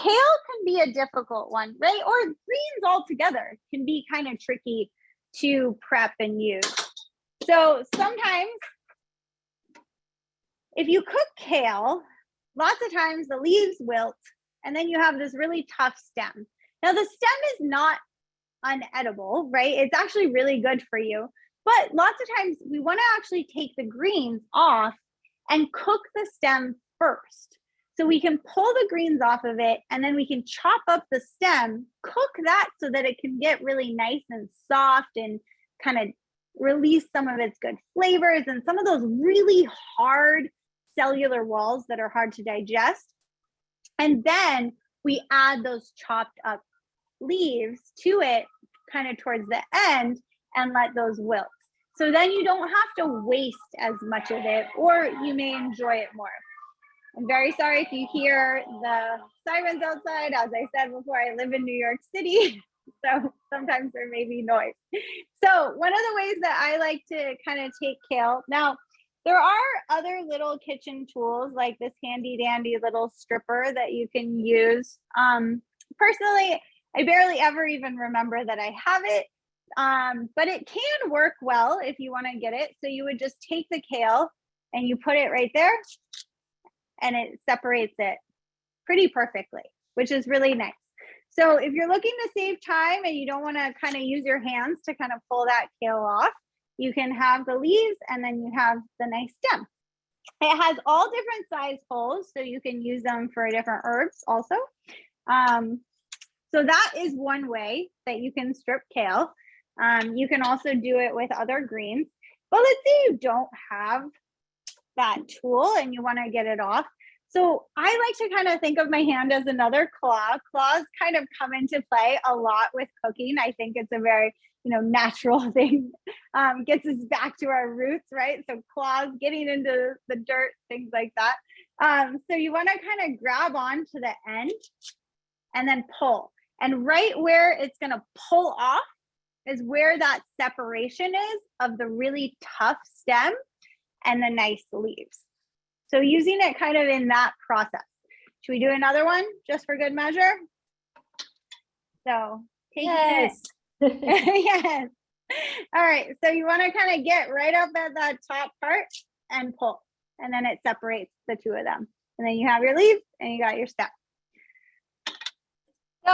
kale can be a difficult one, right? Or greens altogether can be kind of tricky to prep and use. So sometimes if you cook kale, lots of times the leaves wilt and then you have this really tough stem. Now the stem is not unedible, right? It's actually really good for you. But lots of times we want to actually take the greens off and cook the stem first. So we can pull the greens off of it and then we can chop up the stem, cook that so that it can get really nice and soft and kind of release some of its good flavors and some of those really hard cellular walls that are hard to digest. And then we add those chopped up leaves to it kind of towards the end and let those wilt. So then you don't have to waste as much of it, or you may enjoy it more. I'm very sorry if you hear the sirens outside. As I said before, I live in New York City, so sometimes there may be noise. So one of the ways that I like to kind of take kale, now there are other little kitchen tools like this handy dandy little stripper that you can use. Personally, I barely ever even remember that I have it, but it can work well if you want to get it. So you would just take the kale and you put it right there and it separates it pretty perfectly, which is really nice. So if you're looking to save time and you don't want to kind of use your hands to kind of pull that kale off, you can have the leaves and then you have the nice stem. It has all different size holes, so you can use them for different herbs also. So that is one way that you can strip kale. You can also do it with other greens. But let's say you don't have that tool and you want to get it off. So I like to kind of think of my hand as another claw. Claws kind of come into play a lot with cooking. I think it's a very, natural thing. Gets us back to our roots, right? So claws, getting into the dirt, things like that. So you want to kind of grab on to the end and then pull. And right where it's going to pull off is where that separation is of the really tough stem and the nice leaves. So using it kind of in that process. Should we do another one just for good measure? So taking it. Yes. All right. So you want to kind of get right up at that top part and pull. And then it separates the two of them. And then you have your leaves and you got your stem.